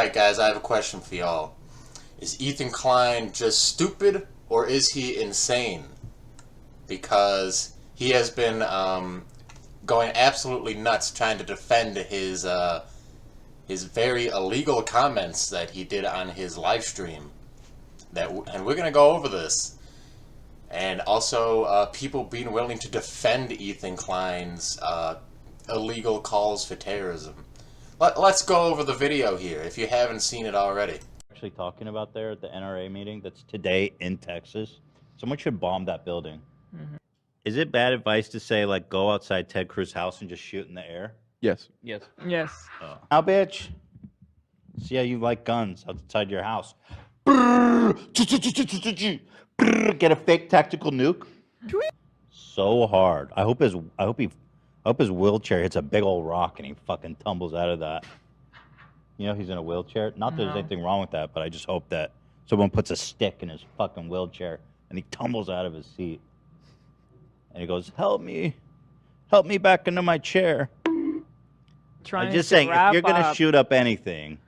Alright guys, I have a question for y'all. Is Ethan Klein just stupid, or is he insane? Because he has been going absolutely nuts trying to defend his very illegal comments that he did on his live stream. And we're going to go over this. And also people being willing to defend Ethan Klein's illegal calls for terrorism. Let's go over the video here, if you haven't seen it already. Actually talking about there at the NRA meeting that's today in Texas. Someone should bomb that building. Mm-hmm. Is it bad advice to say, like, go outside Ted Cruz's house and just shoot in the air? Yes. Yes. Yes. Oh. Now, bitch. See how you like guns outside your house. Get a fake tactical nuke. So hard. I hope his wheelchair hits a big old rock and he fucking tumbles out of that. You know he's in a wheelchair? Not that there's anything wrong with that, but I just hope that someone puts a stick in his fucking wheelchair and he tumbles out of his seat. And he goes, help me back into my chair. I'm just saying, if you're going to shoot up anything.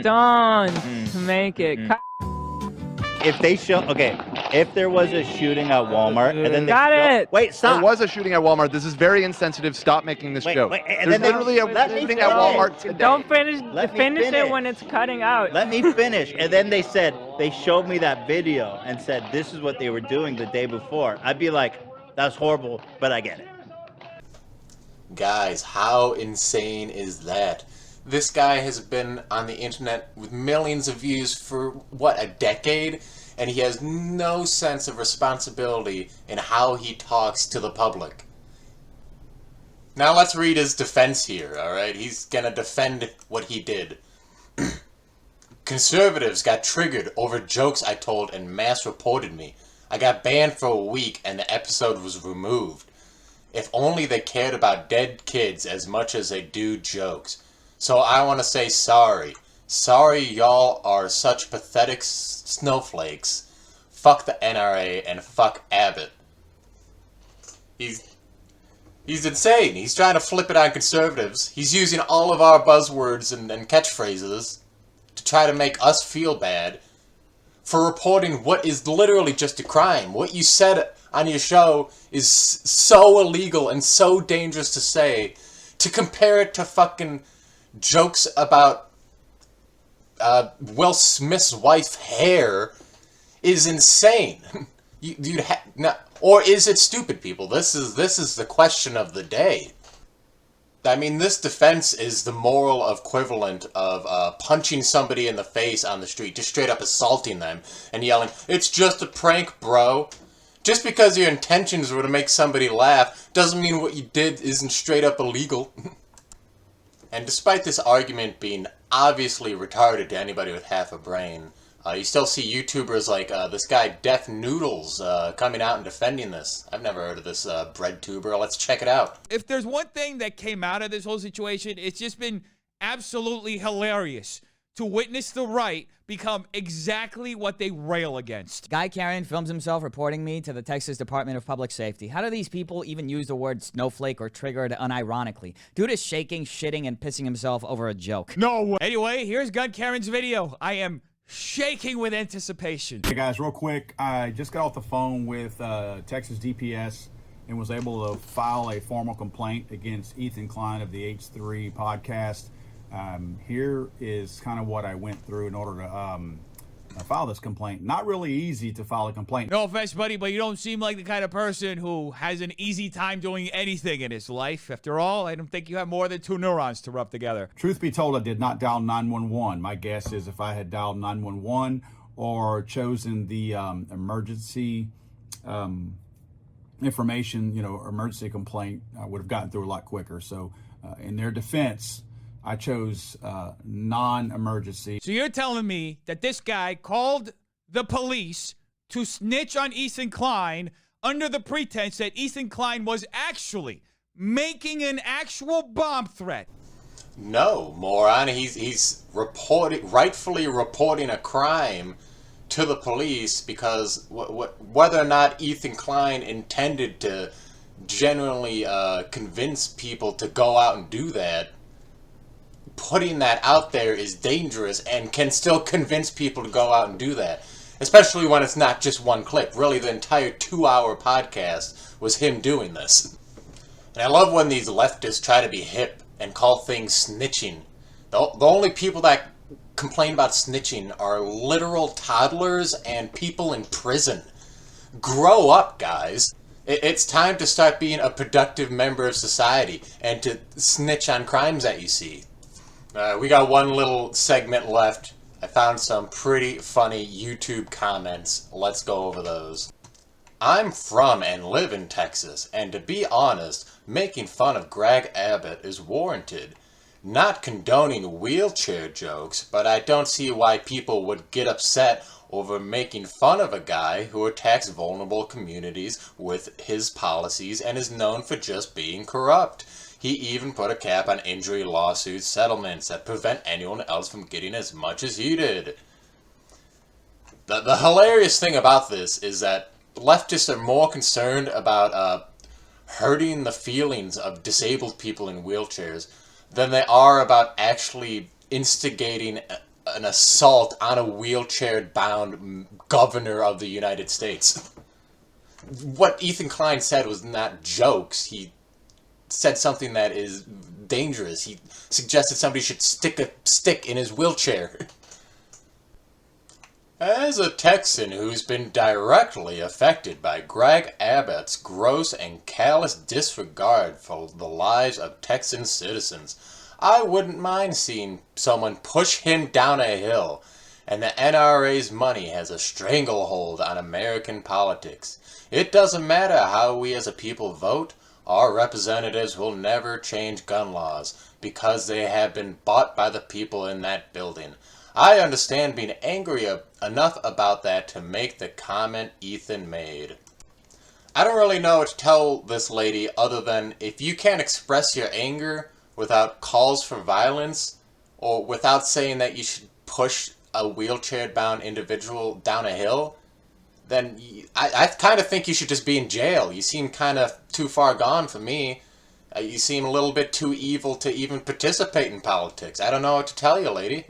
Don't make it. If they show, okay, if there was a shooting at Walmart and then they Got it. Wait, stop. There was a shooting at Walmart. This is very insensitive. Stop making this joke. And There's then literally a shooting at Walmart today. Don't finish. Let me Finish finish. it when it's cutting out. Let me finish. And then they said, they showed me that video and said, this is what they were doing the day before. I'd be like, that's horrible, but I get it. Guys, how insane is that? This guy has been on the internet with millions of views for, what, a decade? And he has no sense of responsibility in how he talks to the public. Now let's read his defense here, alright? He's gonna defend what he did. Conservatives got triggered over jokes I told and mass reported me. I got banned for a week and the episode was removed. If only they cared about dead kids as much as they do jokes. So I want to say sorry. Sorry y'all are such pathetic snowflakes. Fuck the NRA and fuck Abbott. He's insane. He's trying to flip it on conservatives. He's using all of our buzzwords and catchphrases to try to make us feel bad for reporting what is literally just a crime. What you said on your show is so illegal and so dangerous to say. To compare it to fucking jokes about Will Smith's wife's hair is insane. Or is it stupid, people? This is the question of the day. I mean, this defense is the moral equivalent of punching somebody in the face on the street, just straight up assaulting them and yelling, "It's just a prank, bro." Just because your intentions were to make somebody laugh doesn't mean what you did isn't straight up illegal. And despite this argument being obviously retarded to anybody with half a brain, you still see YouTubers like this guy Def Noodles coming out and defending this. I've never heard of this bread tuber. Let's check it out. If there's one thing that came out of this whole situation, it's just been absolutely hilarious to witness the right become exactly what they rail against. Guy Karen films himself reporting me to the Texas Department of Public Safety. How do these people even use the word snowflake or triggered unironically? Dude is shaking, shitting, and pissing himself over a joke. No way. Anyway, here's Gun Karen's video. I am shaking with anticipation. Hey guys, real quick, I just got off the phone with Texas DPS and was able to file a formal complaint against Ethan Klein of the H3 podcast. Here is kind of what I went through in order to file this complaint. Not really easy to file a complaint. No offense, buddy, but you don't seem like the kind of person who has an easy time doing anything in his life. After all, I don't think you have more than 2 neurons to rub together. Truth be told, I did not dial 911. My guess is if I had dialed 911 or chosen the emergency information, emergency complaint, I would have gotten through a lot quicker. So in their defense, I chose non-emergency. So you're telling me that this guy called the police to snitch on Ethan Klein under the pretense that Ethan Klein was actually making an actual bomb threat? No, moron. He's rightfully reporting a crime to the police because whether or not Ethan Klein intended to genuinely convince people to go out and do that putting that out there is dangerous and can still convince people to go out and do that. Especially when it's not just one clip. Really, the entire 2-hour podcast was him doing this. And I love when these leftists try to be hip and call things snitching. The only people that complain about snitching are literal toddlers and people in prison. Grow up, guys. It's time to start being a productive member of society and to snitch on crimes that you see. We got one little segment left. I found some pretty funny YouTube comments. Let's go over those. I'm from and live in Texas, and to be honest, making fun of Greg Abbott is warranted. Not condoning wheelchair jokes, but I don't see why people would get upset over making fun of a guy who attacks vulnerable communities with his policies and is known for just being corrupt. He even put a cap on injury lawsuit settlements that prevent anyone else from getting as much as he did. The hilarious thing about this is that leftists are more concerned about hurting the feelings of disabled people in wheelchairs than they are about actually instigating an assault on a wheelchair-bound governor of the United States. What Ethan Klein said was not jokes. He said something that is dangerous. He suggested somebody should stick a stick in his wheelchair. As a Texan who's been directly affected by Greg Abbott's gross and callous disregard for the lives of Texan citizens, I wouldn't mind seeing someone push him down a hill, and the NRA's money has a stranglehold on American politics. It doesn't matter how we as a people vote, our representatives will never change gun laws because they have been bought by the people in that building. I understand being angry enough about that to make the comment Ethan made. I don't really know what to tell this lady other than if you can't express your anger without calls for violence or without saying that you should push a wheelchair-bound individual down a hill, then I kind of think you should just be in jail. You seem kind of too far gone for me. You seem a little bit too evil to even participate in politics. I don't know what to tell you, lady.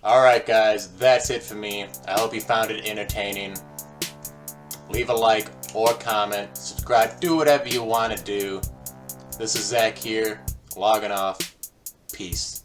Alright guys, that's it for me. I hope you found it entertaining. Leave a like or comment, subscribe, do whatever you want to do. This is Zach here, logging off. Peace.